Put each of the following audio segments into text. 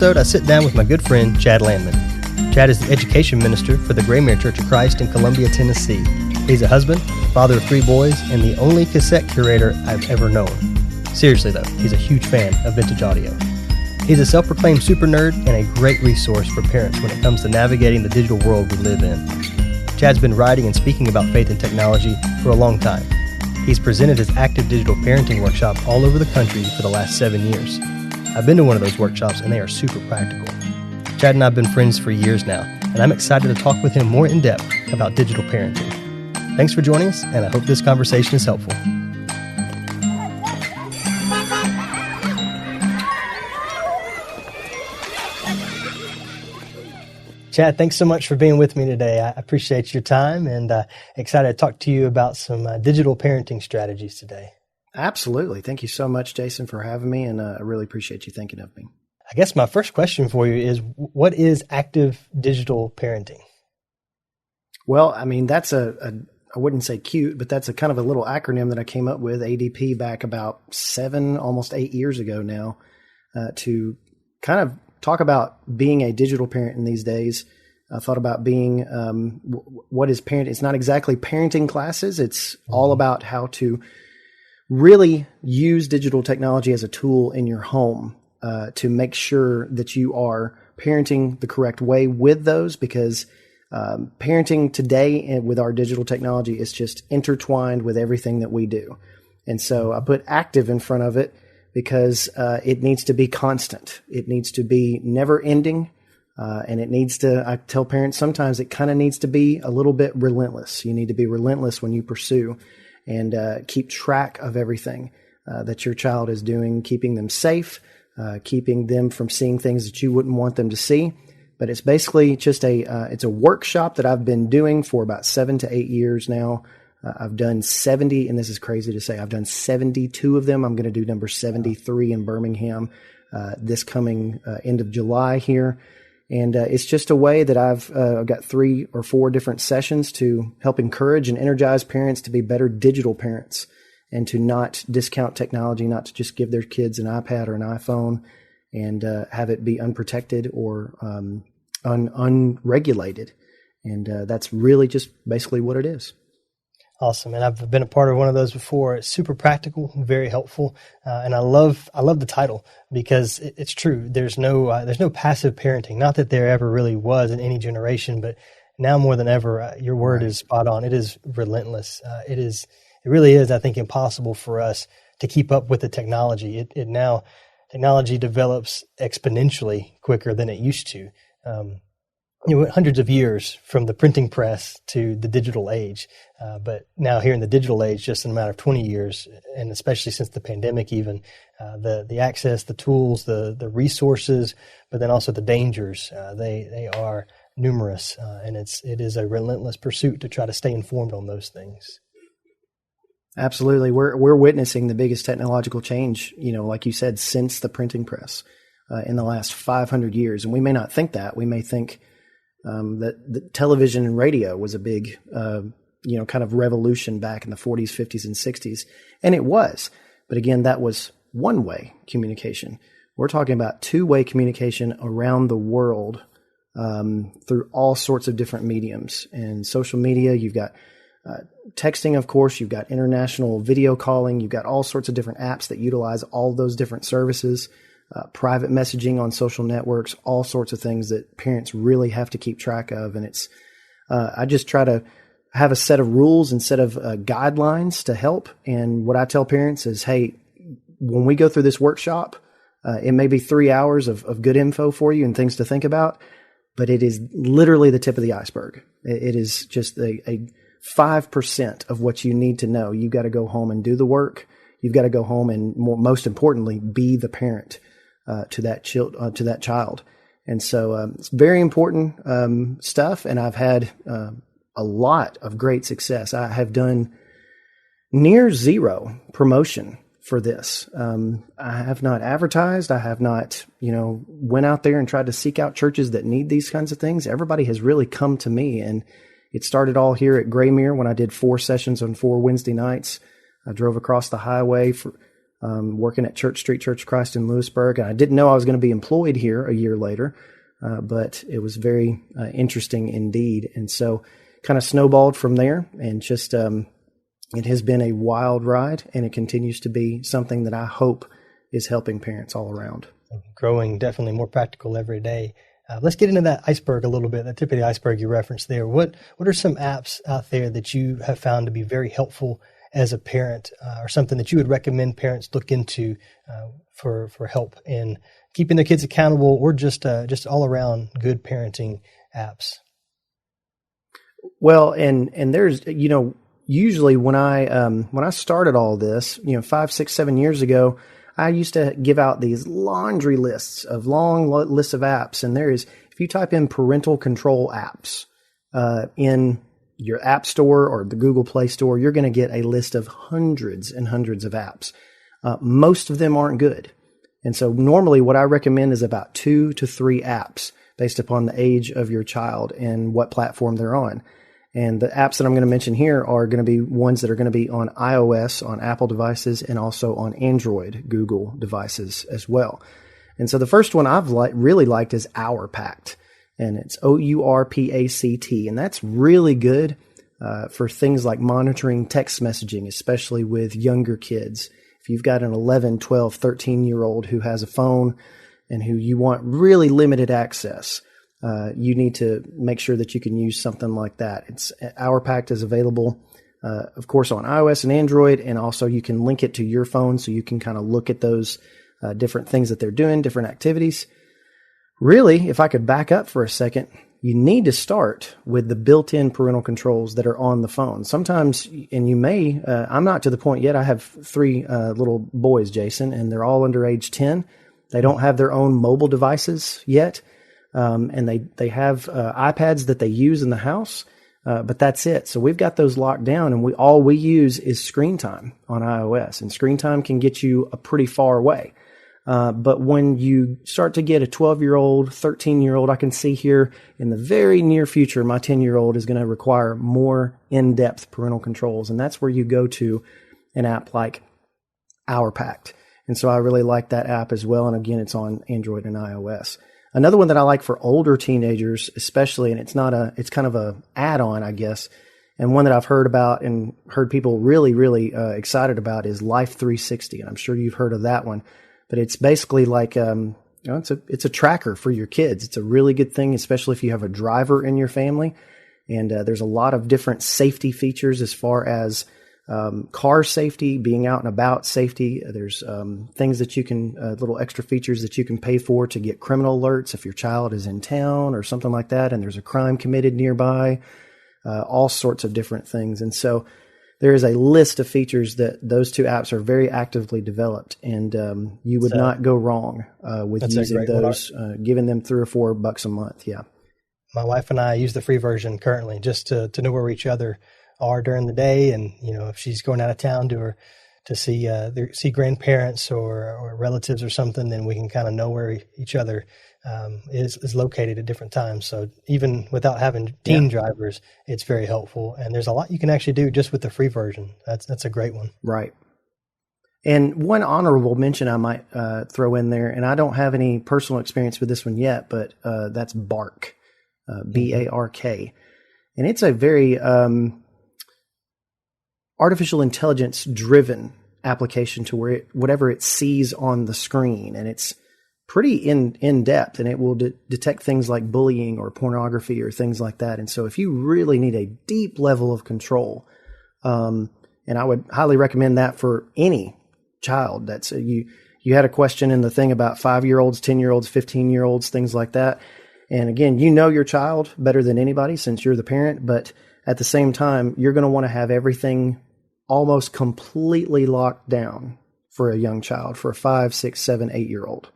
I sit down with my good friend, Chad Landman. Chad is the education minister for the Graymere Church of Christ in Columbia, Tennessee. He's a husband, father of 3 boys, and the only cassette curator I've ever known. Seriously though, he's a huge fan of vintage audio. He's a self-proclaimed super nerd and a great resource for parents when it comes to navigating the digital world we live in. Chad's been writing and speaking about faith and technology for a long time. He's presented his active digital parenting workshop all over the country for the last 7 years. I've been to one of those workshops and they are super practical. Chad and I have been friends for years now, and I'm excited to talk with him more in depth about digital parenting. Thanks for joining us, and I hope this conversation is helpful. Chad, thanks so much for being with me today. I appreciate your time and excited to talk to you about some digital parenting strategies today. Absolutely. Thank you so much, Jason, for having me, and I really appreciate you thinking of me. I guess my first question for you is, what is active digital parenting? Well, I mean, that's I wouldn't say cute, but that's a kind of a little acronym that I came up with, ADP, back about 7, almost 8 years ago now, to kind of talk about being a digital parent in these days. I thought about being, what is parenting? It's not exactly parenting classes. It's all about how to really use digital technology as a tool in your home to make sure that you are parenting the correct way with those, because parenting today with our digital technology is just intertwined with everything that we do. And so I put active in front of it because it needs to be constant. It needs to be never ending. And it needs to, I tell parents sometimes it kind of needs to be a little bit relentless. You need to be relentless when you pursue and keep track of everything that your child is doing, keeping them safe, keeping them from seeing things that you wouldn't want them to see. But it's basically just it's a workshop that I've been doing for about 7 to 8 years now. I've done 70, and this is crazy to say, I've done 72 of them. I'm going to do number 73 in Birmingham this coming end of July here. And it's just a way that I've got 3 or 4 different sessions to help encourage and energize parents to be better digital parents and to not discount technology, not to just give their kids an iPad or an iPhone and have it be unprotected or unregulated. And that's really just basically what it is. Awesome. And I've been a part of one of those before. It's super practical, very helpful. And I love the title because it's true. There's no passive parenting. Not that there ever really was in any generation, but now more than ever, your word is spot on. It is relentless. It really is, I think, impossible for us to keep up with the technology. Technology develops exponentially quicker than it used to. Hundreds of years from the printing press to the digital age. But now here in the digital age, just in a matter of 20 years, and especially since the pandemic even, the access, the tools, the resources, but then also the dangers, they are numerous. And it is a relentless pursuit to try to stay informed on those things. Absolutely. We're witnessing the biggest technological change, like you said, since the printing press in the last 500 years. And we may not think that. We may think that the television and radio was a big, kind of revolution back in the 40s, 50s, and 60s. And it was. But again, that was one-way communication. We're talking about two-way communication around the world through all sorts of different mediums. And social media, you've got texting, of course, you've got international video calling, you've got all sorts of different apps that utilize all those different services. Private messaging on social networks, all sorts of things that parents really have to keep track of. And it's, I just try to have a set of rules and set of guidelines to help. And what I tell parents is, hey, when we go through this workshop, it may be 3 hours of good info for you and things to think about, but it is literally the tip of the iceberg. It is just a 5% of what you need to know. You've got to go home and do the work. You've got to go home and most importantly, be the parent to that child. And so it's very important stuff. And I've had a lot of great success. I have done near zero promotion for this. I have not advertised. I have not, went out there and tried to seek out churches that need these kinds of things. Everybody has really come to me. And it started all here at Graymere when I did 4 sessions on 4 Wednesday nights. I drove across the highway working at Church Street Church of Christ in Lewisburg. And I didn't know I was going to be employed here a year later, but it was very interesting indeed. And so kind of snowballed from there, and just it has been a wild ride, and it continues to be something that I hope is helping parents all around. Growing definitely more practical every day. Let's get into that iceberg a little bit, the tip of the iceberg you referenced there. What are some apps out there that you have found to be very helpful as a parent, or something that you would recommend parents look into for help in keeping their kids accountable, or just all around good parenting apps? Well, and there's, usually when I started all this, 5, 6, 7 years ago, I used to give out these laundry lists of long lists of apps. And if you type in parental control apps in your app store or the Google Play Store, you're going to get a list of hundreds and hundreds of apps. Most of them aren't good. And so normally what I recommend is about 2 to 3 apps based upon the age of your child and what platform they're on. And the apps that I'm going to mention here are going to be ones that are going to be on iOS, on Apple devices, and also on Android, Google devices as well. And so the first one I've really liked is OurPact, and it's OURPACT. And that's really good for things like monitoring text messaging, especially with younger kids. If you've got an 11, 12, 13-year-old who has a phone and who you want really limited access, you need to make sure that you can use something like that. OurPact is available, of course, on iOS and Android, and also you can link it to your phone so you can kind of look at those different things that they're doing, different activities. Really, if I could back up for a second, you need to start with the built-in parental controls that are on the phone. Sometimes, and you may, I'm not to the point yet. I have 3 little boys, Jason, and they're all under age 10. They don't have their own mobile devices yet. And they have iPads that they use in the house, but that's it. So we've got those locked down, and all we use is screen time on iOS, and screen time can get you a pretty far way. But when you start to get a 12-year-old, 13-year-old, I can see here in the very near future, my 10-year-old is going to require more in-depth parental controls, and that's where you go to an app like OurPact. And so I really like that app as well. And again, it's on Android and iOS. Another one that I like for older teenagers, especially, and it's kind of a add-on, I guess, and one that I've heard about and heard people really, really excited about is Life 360. And I'm sure you've heard of that one, but it's basically like, it's a tracker for your kids. It's a really good thing, especially if you have a driver in your family. And there's a lot of different safety features as far as car safety, being out and about safety. There's things that you can, little extra features that you can pay for to get criminal alerts if your child is in town or something like that, and there's a crime committed nearby, all sorts of different things. And so there is a list of features that those 2 apps are very actively developed, and you would not go wrong with using those, giving them $3 or $4 a month. Yeah. My wife and I use the free version currently just to know where each other are during the day, and if she's going out of town to see grandparents or relatives or something, then we can kind of know where each other is located at different times. So even without having teen drivers, it's very helpful, and there's a lot you can actually do just with the free version. That's a great one. Right. And one honorable mention I might throw in there, and I don't have any personal experience with this one yet, but that's Bark, BARK, and it's a very artificial intelligence driven application to where whatever it sees on the screen, and it's pretty in depth, and it will detect things like bullying or pornography or things like that. And so if you really need a deep level of control, and I would highly recommend that for any child. That's you had a question in the thing about 5-year-olds, 10-year-olds, 15-year-olds, things like that. And again, your child better than anybody since you're the parent, but at the same time, you're going to want to have everything almost completely locked down for a young child, for a 5, 6, 7, 8-year-old.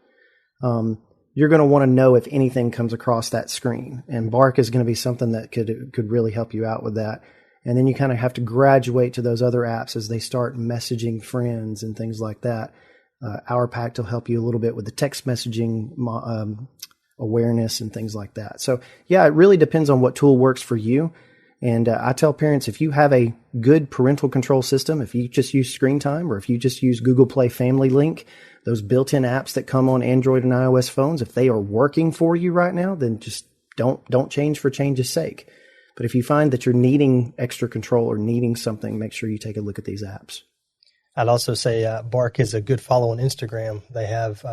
You're going to want to know if anything comes across that screen, and Bark is going to be something that could really help you out with that. And then you kind of have to graduate to those other apps as they start messaging friends and things like that. OurPact will help you a little bit with the text messaging awareness and things like that. So yeah, it really depends on what tool works for you. And I tell parents, if you have a good parental control system, if you just use Screen Time or if you just use Google Play Family Link, those built-in apps that come on Android and iOS phones, if they are working for you right now, then just don't change for change's sake. But if you find that you're needing extra control or needing something, make sure you take a look at these apps. I'd also say Bark is a good follow on Instagram. They have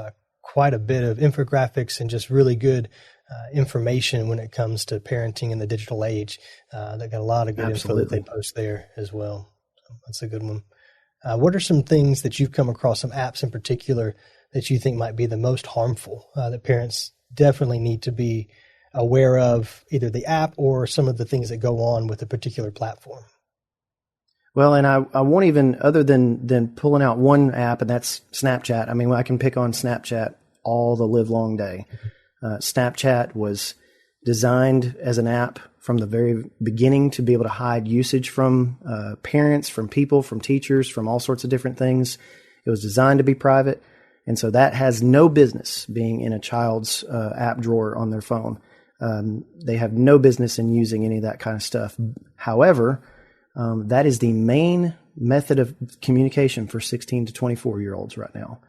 quite a bit of infographics and just really good information when it comes to parenting in the digital age. They've got a lot of good info that they post there as well. So that's a good one. What are some things that you've come across, some apps in particular, that you think might be the most harmful that parents definitely need to be aware of, either the app or some of the things that go on with a particular platform? Well, and I won't even, other than pulling out one app, and that's Snapchat. I mean, I can pick on Snapchat all the live long day. Snapchat was designed as an app from the very beginning to be able to hide usage from parents, from people, from teachers, from all sorts of different things. It was designed to be private. And so that has no business being in a child's app drawer on their phone. They have no business in using any of that kind of stuff. However, that is the main method of communication for 16 to 24-year-olds right now.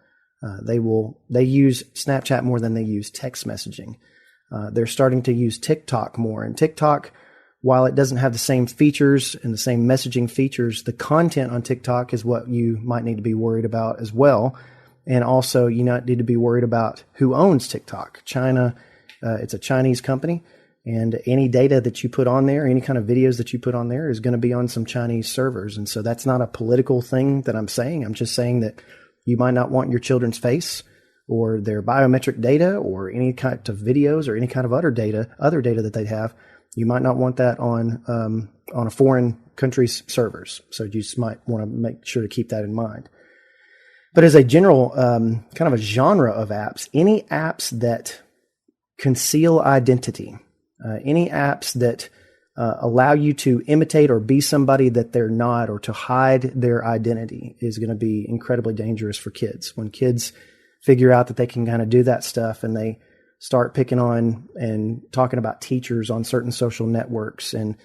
They use Snapchat more than they use text messaging. They're starting to use TikTok more. And TikTok, while it doesn't have the same features and the same messaging features, the content on TikTok is what you might need to be worried about as well. And also, you need to be worried about who owns TikTok. China, it's a Chinese company. And any data that you put on there, any kind of videos that you put on there is going to be on some Chinese servers. And so that's not a political thing that I'm saying. I'm just saying that you might not want your children's face or their biometric data or any kind of videos or any kind of other data that they have. You might not want that on a foreign country's servers. So you just might want to make sure to keep that in mind. But as a general kind of a genre of apps, any apps that conceal identity, any apps that allow you to imitate or be somebody that they're not, or to hide their identity, is going to be incredibly dangerous for kids. When kids figure out that they can kind of do that stuff and they start picking on and talking about teachers on certain social networks and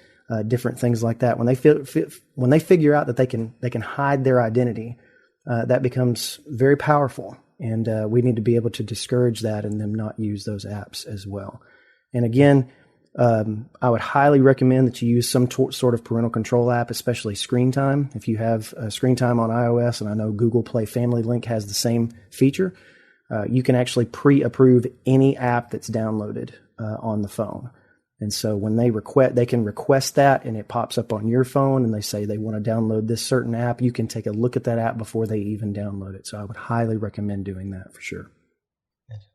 different things like that, when they figure out that they can hide their identity, that becomes very powerful. And we need to be able to discourage that and them not use those apps as well. And again, I would highly recommend that you use some sort of parental control app, especially Screen Time. If you have Screen Time on iOS, and I know Google Play Family Link has the same feature, you can actually pre-approve any app that's downloaded on the phone. And so when they can request that, and it pops up on your phone, and they say they want to download this certain app, you can take a look at that app before they even download it. So I would highly recommend doing that for sure.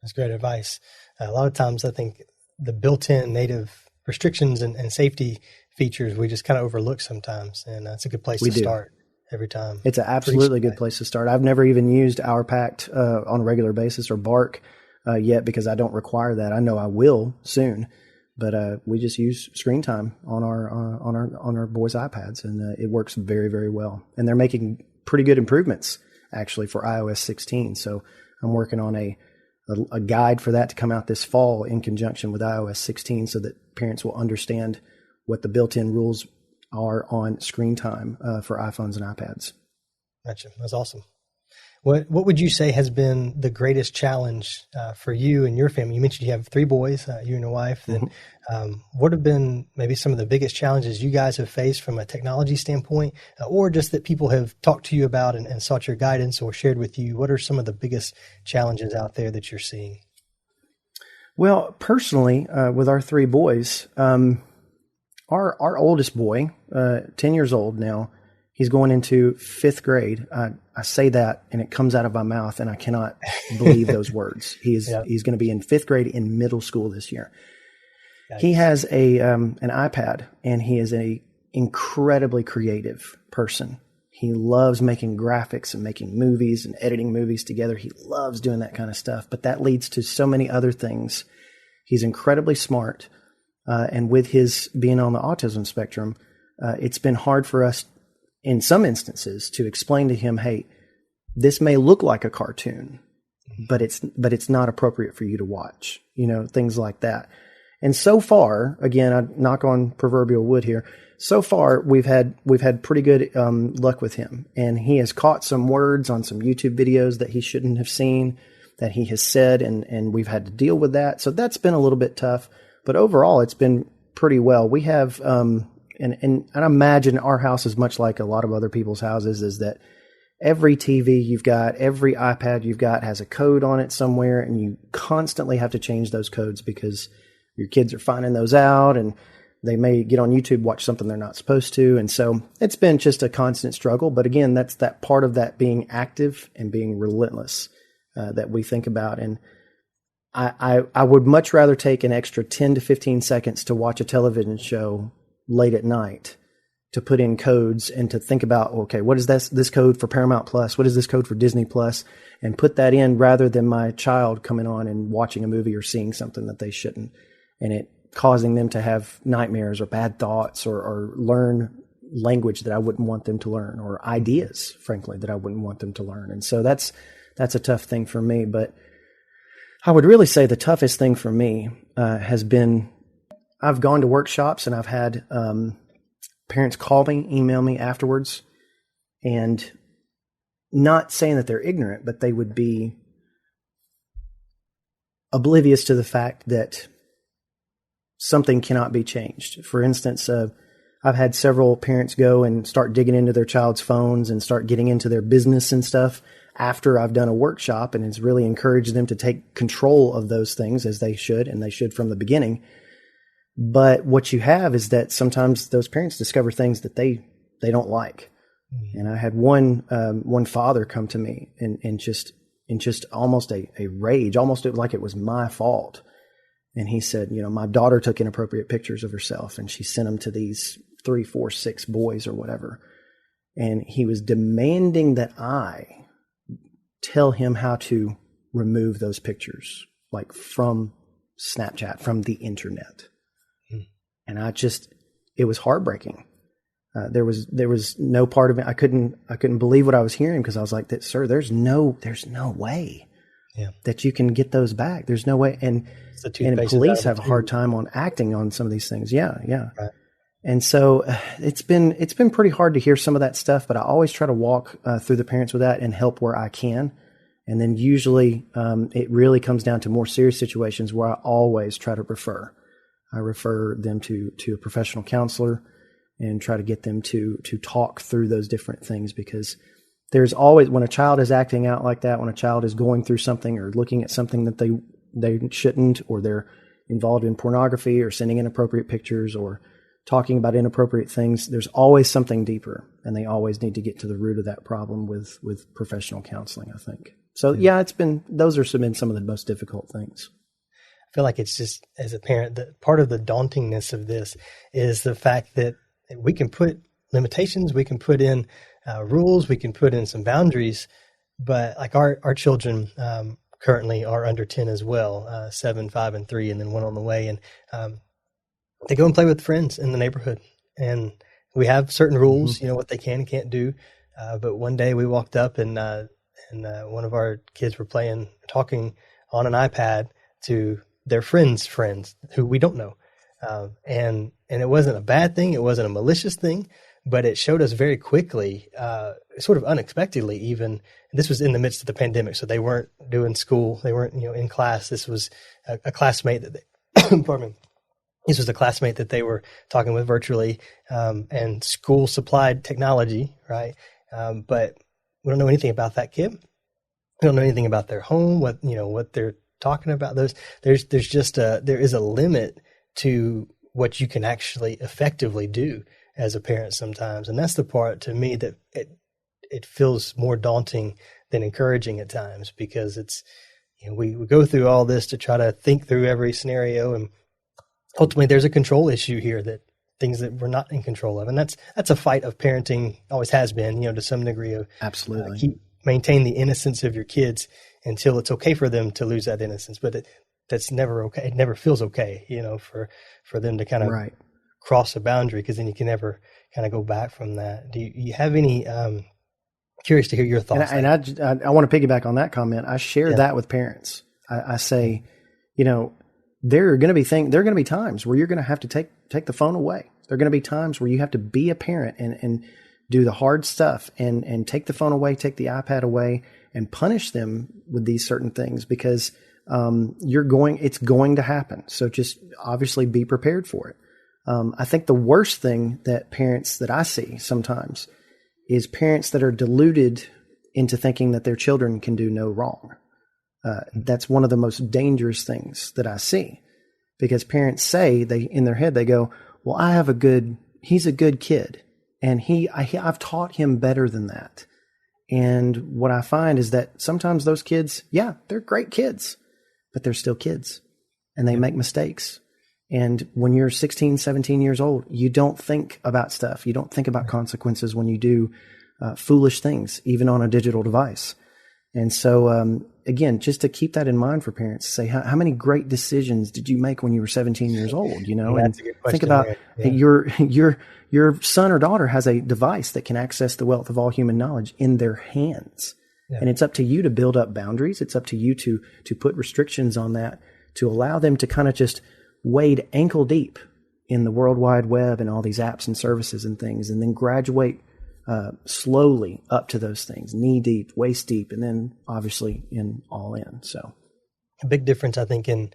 That's great advice. A lot of times I think the built-in native restrictions and safety features we just kind of overlook sometimes, and that's a good place to start every time. It's an absolutely good place to start. I've never even used OurPact on a regular basis or Bark yet, because I don't require that. I know I will soon, but we just use Screen Time on our boys' iPads, and it works very, very well. And they're making pretty good improvements actually for iOS 16. So I'm working on a guide for that to come out this fall in conjunction with iOS 16, so that parents will understand what the built-in rules are on Screen Time for iPhones and iPads. Gotcha. That's awesome. What would you say has been the greatest challenge for you and your family? You mentioned you have 3 boys, you and your wife. Mm-hmm. And what have been maybe some of the biggest challenges you guys have faced from a technology standpoint, or just that people have talked to you about and sought your guidance or shared with you? What are some of the biggest challenges out there that you're seeing? Well, personally, with our 3 boys, our oldest boy, 10 years old now, he's going into 5th grade. I say that and it comes out of my mouth, and I cannot believe those words. He's going to be in 5th grade in middle school this year. Nice. He has an iPad, and he is a incredibly creative person. He loves making graphics and making movies and editing movies together. He loves doing that kind of stuff, but that leads to so many other things. He's incredibly smart. And with his being on the autism spectrum, it's been hard for us in some instances to explain to him, hey, this may look like a cartoon, but it's not appropriate for you to watch, things like that. And so far, again, I knock on proverbial wood here. So far, we've had pretty good luck with him, and he has caught some words on some YouTube videos that he shouldn't have seen, that he has said, and we've had to deal with that. So that's been a little bit tough, but overall, it's been pretty well. We have, and I imagine our house is much like a lot of other people's houses, is that every TV you've got, every iPad you've got has a code on it somewhere, and you constantly have to change those codes because your kids are finding those out, and they may get on YouTube, watch something they're not supposed to. And so it's been just a constant struggle. But again, that's that part of that being active and being relentless that we think about. And I would much rather take an extra 10 to 15 seconds to watch a television show late at night to put in codes and to think about, okay, what is this code for Paramount Plus? What is this code for Disney Plus? And put that in rather than my child coming on and watching a movie or seeing something that they shouldn't. And it causing them to have nightmares or bad thoughts or learn language that I wouldn't want them to learn, or ideas, frankly, that I wouldn't want them to learn. And so that's a tough thing for me. But I would really say the toughest thing for me has been, I've gone to workshops and I've had parents call me, email me afterwards, and not saying that they're ignorant, but they would be oblivious to the fact that something cannot be changed. For instance, I've had several parents go and start digging into their child's phones and start getting into their business and stuff after I've done a workshop, and it's really encouraged them to take control of those things, as they should, and they should from the beginning. But what you have is that sometimes those parents discover things that they don't like. Mm-hmm. And I had one father come to me and just almost a rage, almost like it was my fault. And he said, my daughter took inappropriate pictures of herself and she sent them to these 3, 4, 6 boys or whatever. And he was demanding that I tell him how to remove those pictures, like from Snapchat, from the internet. Mm. And it was heartbreaking. There was no part of it. I couldn't believe what I was hearing, because I was like, sir, there's no way that you can get those back. There's no way. And police have a hard time on acting on some of these things. Yeah. Right. And so it's been pretty hard to hear some of that stuff, but I always try to walk through the parents with that and help where I can. And then usually it really comes down to more serious situations where I always try to refer. I refer them to a professional counselor and try to get them to talk through those different things, because there's always, when a child is acting out like that, when a child is going through something or looking at something that they shouldn't, or they're involved in pornography or sending inappropriate pictures or talking about inappropriate things, there's always something deeper, and they always need to get to the root of that problem with professional counseling, I think. So those are been some of the most difficult things. I feel like it's just, as a parent, that part of the dauntingness of this is the fact that we can put limitations, we can put in rules, we can put in some boundaries, but like our children currently are under 10 as well, 7, 5, and 3, and then one on the way. And they go and play with friends in the neighborhood, and we have certain rules, mm-hmm. What they can and can't do. But one day we walked up and one of our kids were talking on an iPad to their friends' who we don't know. And it wasn't a bad thing. It wasn't a malicious thing, but it showed us very quickly, sort of unexpectedly even. This was in the midst of the pandemic, so they weren't doing school. They weren't, in class. This was a classmate that pardon me. This was a classmate that they were talking with virtually, and school supplied technology, right? But we don't know anything about that kid. We don't know anything about their home, what they're talking about. There is a limit to what you can actually effectively do as a parent sometimes. And that's the part to me that it feels more daunting than encouraging at times, because it's, we go through all this to try to think through every scenario, and ultimately there's a control issue here, that things that we're not in control of. And that's a fight of parenting, always has been, to some degree, of absolutely maintain the innocence of your kids until it's okay for them to lose that innocence. But that's never okay. It never feels okay, for them to kind of cross a boundary, because then you can never kind of go back from that. Do you have any, curious to hear your thoughts. And I want to piggyback on that comment. I share that with parents. I say, there are going to be times where you're going to have to take the phone away. There are going to be times where you have to be a parent and do the hard stuff and take the phone away, take the iPad away, and punish them with these certain things because it's going to happen. So just obviously be prepared for it. I think the worst thing that parents that I see sometimes is parents that are deluded into thinking that their children can do no wrong. That's one of the most dangerous things that I see, because parents say in their head, they go, well, he's a good kid, and I've taught him better than that. And what I find is that sometimes those kids, yeah, they're great kids, but they're still kids and they make mistakes. And when you're 16, 17 years old, you don't think about stuff. You don't think about consequences when you do foolish things, even on a digital device. And so, again, just to keep that in mind for parents, say, how many great decisions did you make when you were 17 years old? You know, and think about your son or daughter has a device that can access the wealth of all human knowledge in their hands. Yeah. And it's up to you to build up boundaries. It's up to you to put restrictions on that, to allow them to kind of just wade ankle deep in the World Wide Web and all these apps and services and things, and then graduate slowly up to those things, knee deep, waist deep, and then obviously all in. So a big difference, I think, in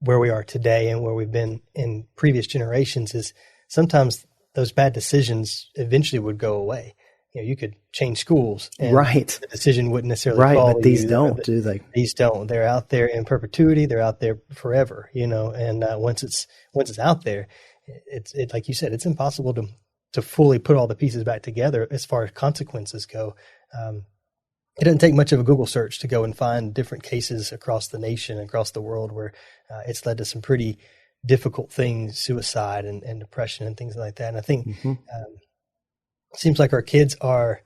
where we are today and where we've been in previous generations is sometimes those bad decisions eventually would go away. You know, you could change schools and the decision wouldn't necessarily follow but these you. Don't, do they? These don't. They're out there in perpetuity. They're out there forever, you know, and once it's out there, it's like you said, it's impossible to fully put all the pieces back together as far as consequences go. It doesn't take much of a Google search to go and find different cases across the nation, across the world, where it's led to some pretty difficult things, suicide and depression and things like that. And I think it seems like our kids are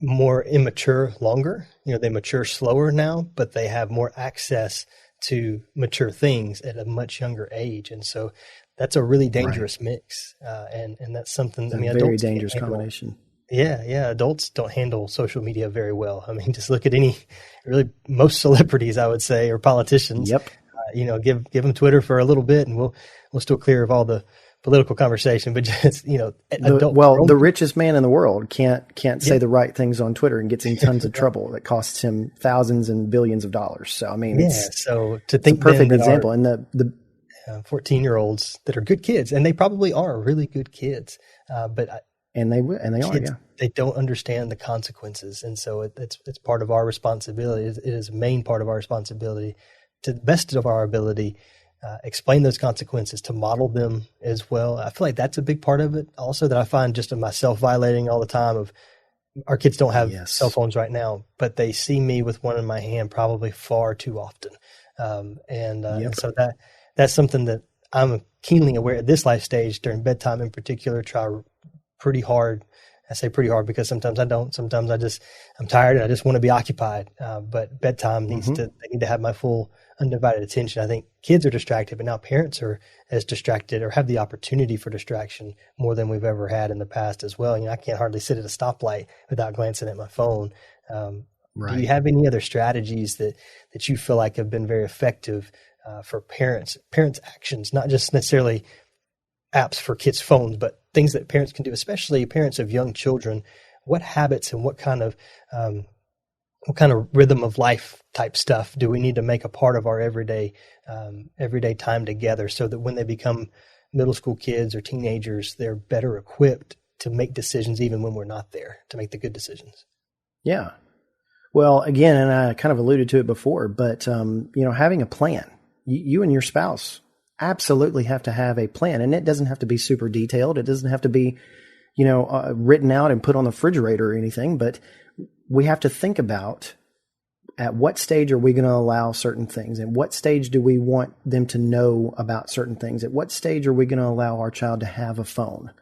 more immature longer. You know, they mature slower now, but they have more access to mature things at a much younger age. And so that's a really dangerous mix. And that's something, it's a very dangerous combination. Yeah. Adults don't handle social media very well. I mean, just look at most celebrities, I would say, or politicians. Yep. Give them Twitter for a little bit and we'll still clear of all the political conversation, but just, the richest man in the world can't say the right things on Twitter and gets in tons of trouble that costs him thousands and billions of dollars. So, I mean, so to think it's a perfect example. And the 14-year-olds that are good kids, and they probably are really good kids, but they don't understand the consequences. And so it's part of our responsibility. It is a main part of our responsibility to the best of our ability, explain those consequences, to model them as well. I feel like that's a big part of it also, that I find just in myself violating all the time. Of our kids don't have cell phones right now, but they see me with one in my hand probably far too often. And so that's something that I'm keenly aware at this life stage during bedtime in particular, try pretty hard. I say pretty hard because sometimes I don't. Sometimes I'm tired and I just want to be occupied. But bedtime they need to have my full undivided attention. I think kids are distracted, but now parents are as distracted or have the opportunity for distraction more than we've ever had in the past as well. You know, I can't hardly sit at a stoplight without glancing at my phone. Do you have any other strategies that you feel like have been very effective for parents' actions, not just necessarily apps for kids' phones, but things that parents can do, especially parents of young children? What habits and what kind of rhythm of life type stuff do we need to make a part of our everyday time together, so that when they become middle school kids or teenagers, they're better equipped to make decisions even when we're not there, to make the good decisions? Yeah. Well, again, and I kind of alluded to it before, but having a plan. You and your spouse absolutely have to have a plan, and it doesn't have to be super detailed. It doesn't have to be, written out and put on the refrigerator or anything, but we have to think about at what stage are we going to allow certain things, and what stage do we want them to know about certain things? At what stage are we going to allow our child to have a phone?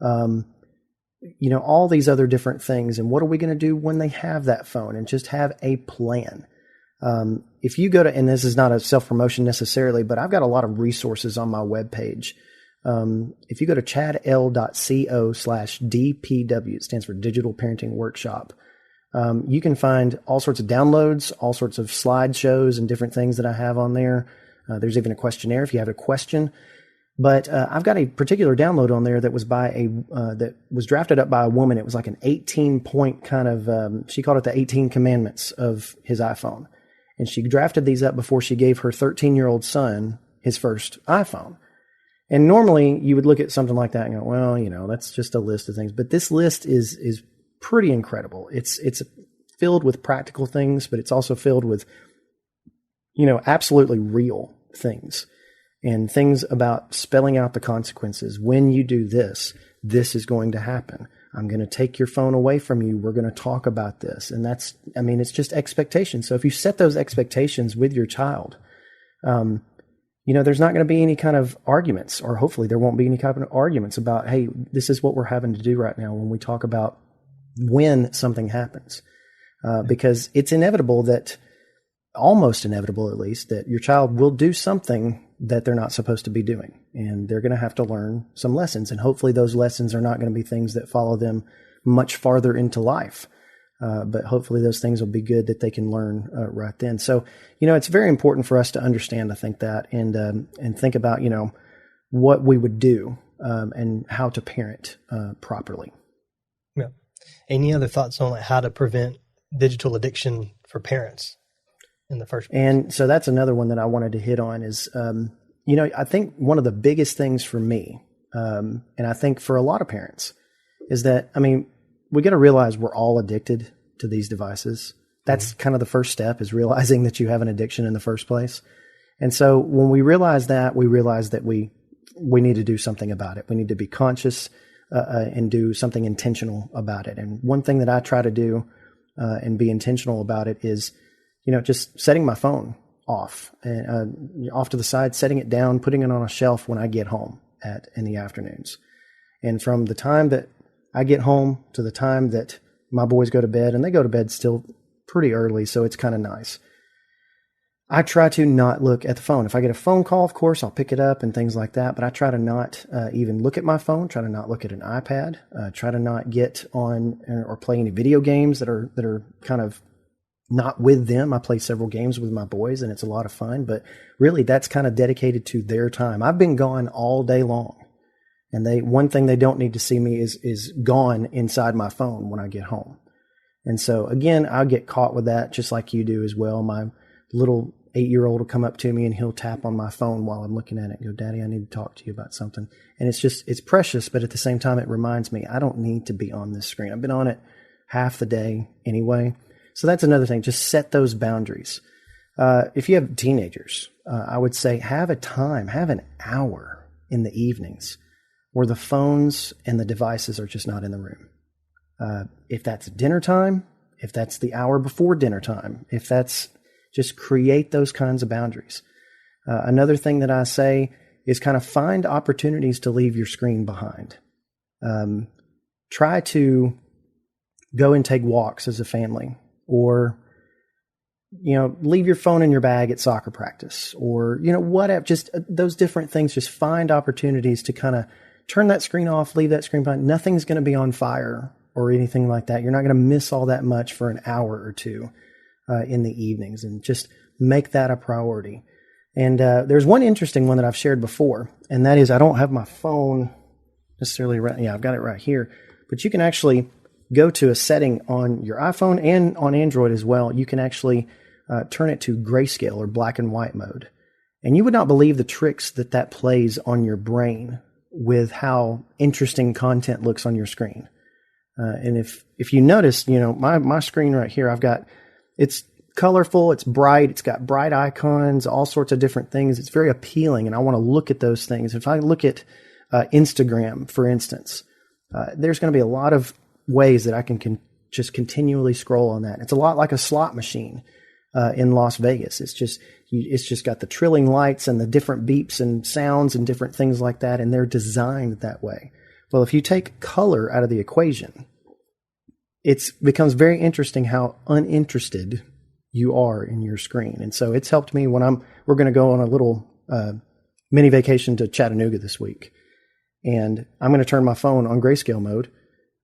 All these other different things, and what are we going to do when they have that phone, and just have a plan. If you go to, and this is not a self-promotion necessarily, but I've got a lot of resources on my webpage. If you go to chadl.co/DPW, it stands for Digital Parenting Workshop, you can find all sorts of downloads, all sorts of slideshows and different things that I have on there. There's even a questionnaire if you have a question. But I've got a particular download on there that was that was drafted up by a woman. It was like an 18-point kind of, she called it the 18 commandments of his iPhone. And she drafted these up before she gave her 13-year-old son his first iPhone. And normally you would look at something like that and go, well, that's just a list of things. But this list is pretty incredible. It's filled with practical things, but it's also filled with, absolutely real things. And things about spelling out the consequences. When you do this, this is going to happen. I'm going to take your phone away from you. We're going to talk about this. And it's just expectations. So if you set those expectations with your child, there's not going to be any kind of arguments, or hopefully there won't be any kind of arguments about, hey, this is what we're having to do right now when we talk about when something happens. Because it's inevitable almost inevitable at least, that your child will do something that they're not supposed to be doing. And they're going to have to learn some lessons. And hopefully those lessons are not going to be things that follow them much farther into life. But hopefully those things will be good that they can learn right then. So, it's very important for us to understand, I think, that and think about, what we would do and how to parent properly. Yeah. Any other thoughts on how to prevent digital addiction for parents in the first place? And so that's another one that I wanted to hit on is, I think one of the biggest things for me, and I think for a lot of parents, is that, we got to realize we're all addicted to these devices. That's kind of the first step, is realizing that you have an addiction in the first place. And so when we realize that we need to do something about it. We need to be conscious and do something intentional about it. And one thing that I try to do and be intentional about it is, just setting my phone off to the side, setting it down, putting it on a shelf when I get home in the afternoons. And from the time that I get home to the time that my boys go to bed, and they go to bed still pretty early, so it's kind of nice, I try to not look at the phone. If I get a phone call, of course, I'll pick it up and things like that, but I try to not even look at my phone, try to not look at an iPad, try to not get on or play any video games that are kind of not with them. I play several games with my boys, and it's a lot of fun, but really that's kind of dedicated to their time. I've been gone all day long. And one thing they don't need to see me is gone inside my phone when I get home. And so again, I'll get caught with that just like you do as well. My little 8-year-old will come up to me and he'll tap on my phone while I'm looking at it and go, "Daddy, I need to talk to you about something." And it's precious, but at the same time, it reminds me I don't need to be on this screen. I've been on it half the day anyway. So that's another thing. Just set those boundaries. If you have teenagers, I would say have an hour in the evenings where the phones and the devices are just not in the room. If that's dinner time, if that's the hour before dinner time, if that's just create those kinds of boundaries. Another thing that I say is kind of find opportunities to leave your screen behind. Try to go and take walks as a family, or leave your phone in your bag at soccer practice, or whatever. Just those different things. Just find opportunities to kind of turn that screen off, leave that screen behind. Nothing's going to be on fire or anything like that. You're not going to miss all that much for an hour or two in the evenings, and just make that a priority. And there's one interesting one that I've shared before, and that is I don't have my phone necessarily right. Yeah, I've got it right here. But you can actually go to a setting on your iPhone and on Android as well. You can actually turn it to grayscale or black and white mode. And you would not believe the tricks that plays on your brain with how interesting content looks on your screen. And if you notice, my screen right here, it's colorful, it's bright, it's got bright icons, all sorts of different things. It's very appealing, and I want to look at those things. If I look at Instagram, for instance, there's going to be a lot of ways that I can just continually scroll on that. It's a lot like a slot machine in Las Vegas. It's just got the trilling lights and the different beeps and sounds and different things like that, and they're designed that way. Well, if you take color out of the equation, it becomes very interesting how uninterested you are in your screen. And so it's helped me when we're going to go on a little mini vacation to Chattanooga this week. And I'm going to turn my phone on grayscale mode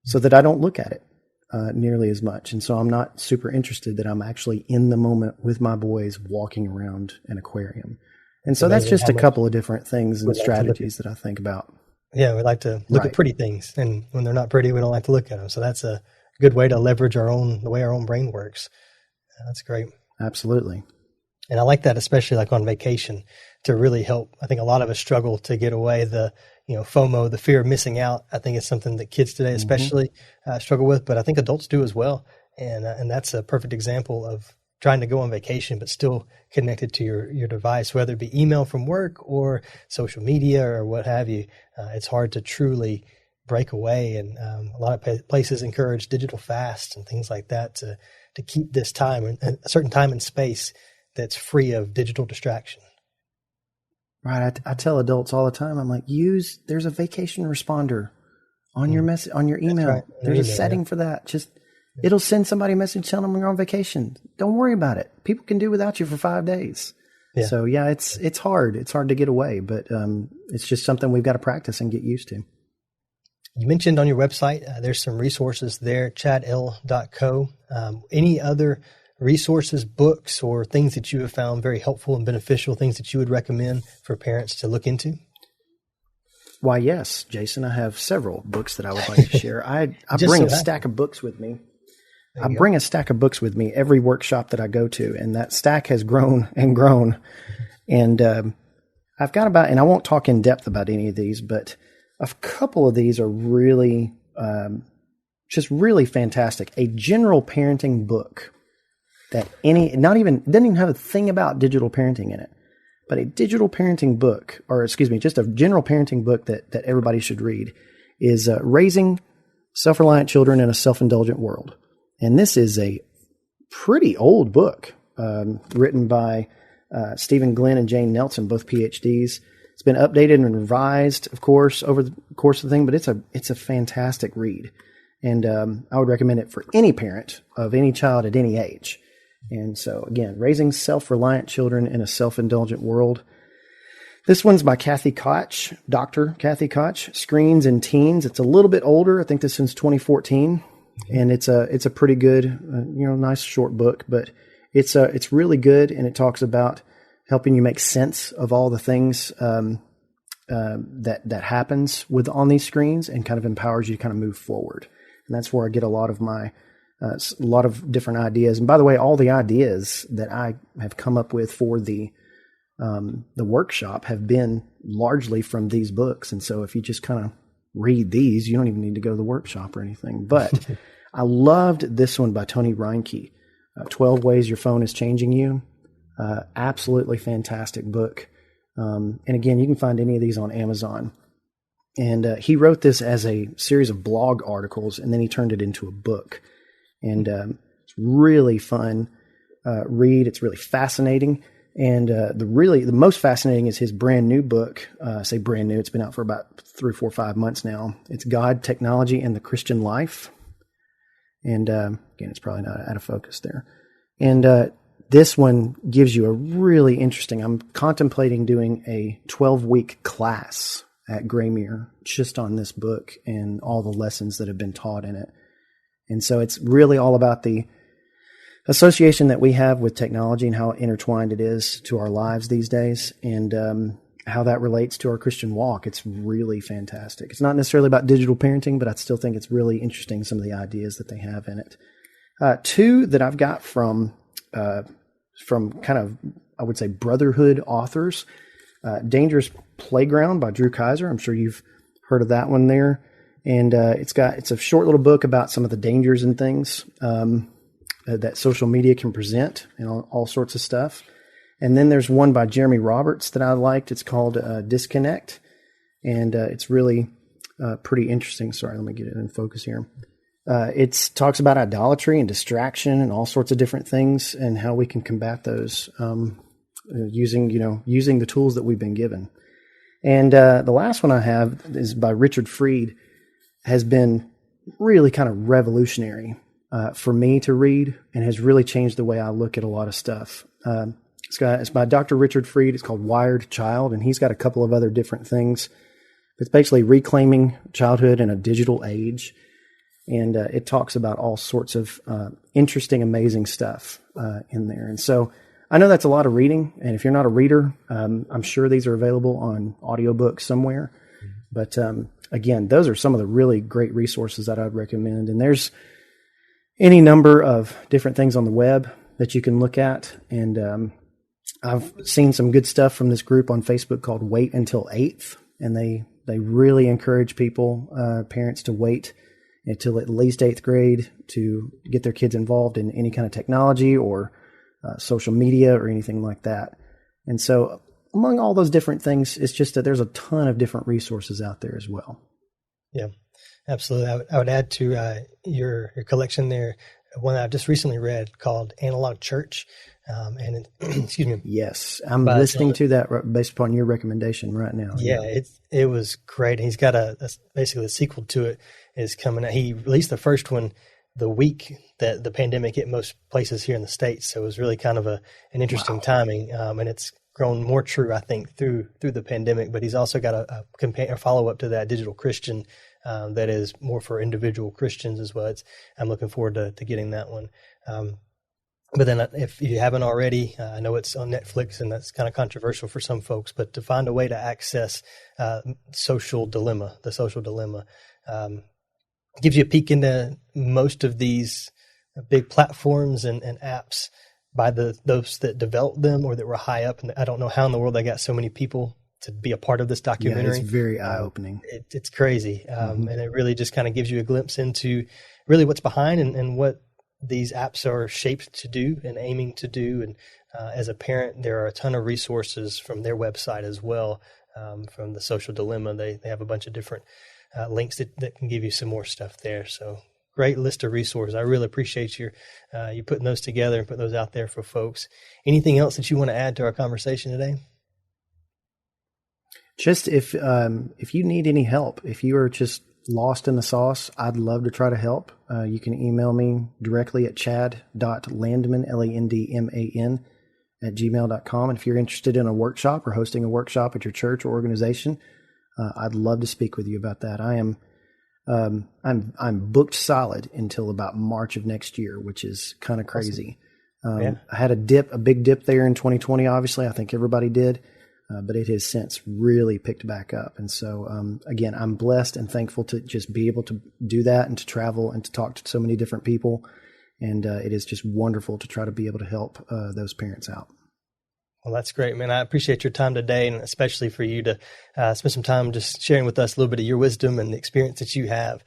so that I don't look at it nearly as much. And so I'm not super interested, that I'm actually in the moment with my boys walking around an aquarium. And so that's just a couple of different things and strategies that I think about. Yeah, we like to look at pretty things, and when they're not pretty, we don't like to look at them. So that's a good way to leverage the way our own brain works. That's great. Absolutely. And I like that, especially like on vacation, to really help. I think a lot of us struggle to get away the, FOMO, the fear of missing out. I think it's something that kids today especially struggle with, but I think adults do as well. And that's a perfect example of trying to go on vacation, but still connected to your device, whether it be email from work or social media or what have you. It's hard to truly break away. And a lot of places encourage digital fasts and things like that to keep this time, a certain time and space that's free of digital distraction. Right. I tell adults all the time, I'm like, there's a vacation responder on your message, on your email. Right. There's a setting for that. It'll send somebody a message telling them you're on vacation. Don't worry about it. People can do without you for 5 days. Yeah. So yeah, it's hard. It's hard to get away, but it's just something we've got to practice and get used to. You mentioned on your website, there's some resources there, chadl.co. Any other resources, books, or things that you have found very helpful and beneficial, things that you would recommend for parents to look into? Why, yes, Jason, I have several books that I would like to share. I bring a stack of books with me. I bring a stack of books with me every workshop that I go to, and that stack has grown and grown. And I've got and I won't talk in depth about any of these, but a couple of these are really, just really fantastic. A general parenting book that doesn't even have a thing about digital parenting in it, but a digital parenting book, just a general parenting book that everybody should read is Raising Self-Reliant Children in a Self-Indulgent World. And this is a pretty old book, written by Stephen Glenn and Jane Nelson, both PhDs. It's been updated and revised, of course, over the course of the thing, but it's a fantastic read. And I would recommend it for any parent of any child at any age. And so, again, Raising Self-Reliant Children in a Self-Indulgent World. This one's by Kathy Koch, Dr. Kathy Koch, Screens and Teens. It's a little bit older. I think this one's 2014. And it's a pretty good, nice short book, but it's really good. And it talks about helping you make sense of all the things that happens on these screens, and kind of empowers you to kind of move forward. And that's where I get a lot of my a lot of different ideas. And by the way, all the ideas that I have come up with for the workshop have been largely from these books. And so if you just kind of read these, you don't even need to go to the workshop or anything. But I loved this one by Tony Reinke, 12 Ways Your Phone is Changing You. Absolutely fantastic book. And again, you can find any of these on Amazon. And he wrote this as a series of blog articles, and then he turned it into a book. And it's really fun read. It's really fascinating. And the most fascinating is his brand new book. I say brand new. It's been out for about 3, 4, 5 months now. It's God, Technology, and the Christian Life. And again, it's probably not out of focus there. And this one gives you a really interesting, I'm contemplating doing a 12-week class at Graymere just on this book and all the lessons that have been taught in it. And so it's really all about the association that we have with technology and how intertwined it is to our lives these days, and how that relates to our Christian walk. It's really fantastic. It's not necessarily about digital parenting, but I still think it's really interesting, some of the ideas that they have in it. Two that I've got from kind of, I would say, brotherhood authors. Dangerous Playground by Drew Kaiser. I'm sure you've heard of that one there. And it's a short little book about some of the dangers and things that social media can present, and all sorts of stuff. And then there's one by Jeremy Roberts that I liked. It's called Disconnect. And it's really pretty interesting. Sorry, let me get it in focus here. It talks about idolatry and distraction and all sorts of different things, and how we can combat those using the tools that we've been given. And the last one I have is by Richard Fried. Has been really kind of revolutionary for me to read, and has really changed the way I look at a lot of stuff. It's by Dr. Richard Fried. It's called Wired Child, and he's got a couple of other different things. It's basically reclaiming childhood in a digital age, and it talks about all sorts of interesting, amazing stuff in there. And so I know that's a lot of reading, and if you're not a reader, I'm sure these are available on audiobooks somewhere. But again, those are some of the really great resources that I'd recommend. And there's any number of different things on the web that you can look at. And I've seen some good stuff from this group on Facebook called Wait Until 8th. And they really encourage people, parents, to wait until at least 8th grade to get their kids involved in any kind of technology or social media or anything like that. And so among all those different things, it's just that there's a ton of different resources out there as well. Yeah, absolutely. I would add to your collection there one that I just recently read called Analog Church. Excuse me. Yes, I'm listening to that based upon your recommendation right now. Yeah, it was great. He's got basically a sequel to it is coming out. He released the first one the week that the pandemic hit most places here in the States. So it was really kind of an interesting timing. And it's grown more true, I think, through the pandemic. But he's also got a follow-up to that, Digital Christian, that is more for individual Christians as well. I'm looking forward to getting that one. But then if you haven't already, I know it's on Netflix and that's kind of controversial for some folks, but to find a way to access the social dilemma, gives you a peek into most of these big platforms and apps by those that developed them or that were high up. And I don't know how in the world they got so many people to be a part of this documentary. Yeah, it's very eye-opening. It's crazy. And it really just kind of gives you a glimpse into really what's behind and what these apps are shaped to do and aiming to do. And as a parent, there are a ton of resources from their website as well, from the Social Dilemma. They have a bunch of different links that can give you some more stuff there. So great list of resources. I really appreciate you putting those together and putting those out there for folks. Anything else that you want to add to our conversation today? Just if you need any help, if you are just lost in the sauce, I'd love to try to help. You can email me directly at chad.landman, Landman, @gmail.com. And if you're interested in a workshop or hosting a workshop at your church or organization, I'd love to speak with you about that. I'm booked solid until about March of next year, which is kind of crazy. Awesome. I had a big dip there in 2020. Obviously, I think everybody did. But it has since really picked back up. And so, again, I'm blessed and thankful to just be able to do that and to travel and to talk to so many different people. And it is just wonderful to try to be able to help those parents out. Well, that's great, man. I appreciate your time today, and especially for you to spend some time just sharing with us a little bit of your wisdom and the experience that you have.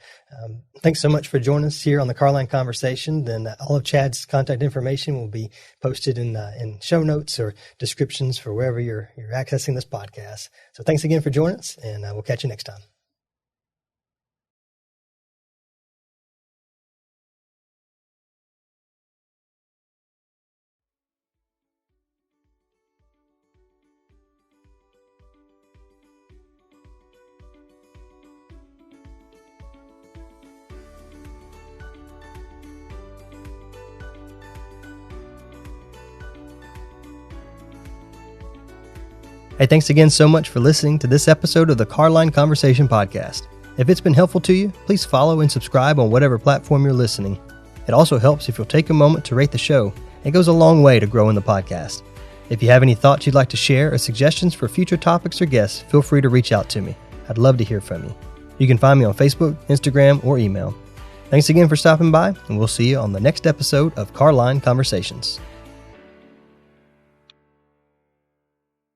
Thanks so much for joining us here on the Carline Conversation. Then all of Chad's contact information will be posted in show notes or descriptions for wherever you're accessing this podcast. So thanks again for joining us, and we'll catch you next time. Hey, thanks again so much for listening to this episode of the Carline Conversation Podcast. If it's been helpful to you, please follow and subscribe on whatever platform you're listening. It also helps if you'll take a moment to rate the show. It goes a long way to growing the podcast. If you have any thoughts you'd like to share or suggestions for future topics or guests, feel free to reach out to me. I'd love to hear from you. You can find me on Facebook, Instagram, or email. Thanks again for stopping by, and we'll see you on the next episode of Carline Conversations.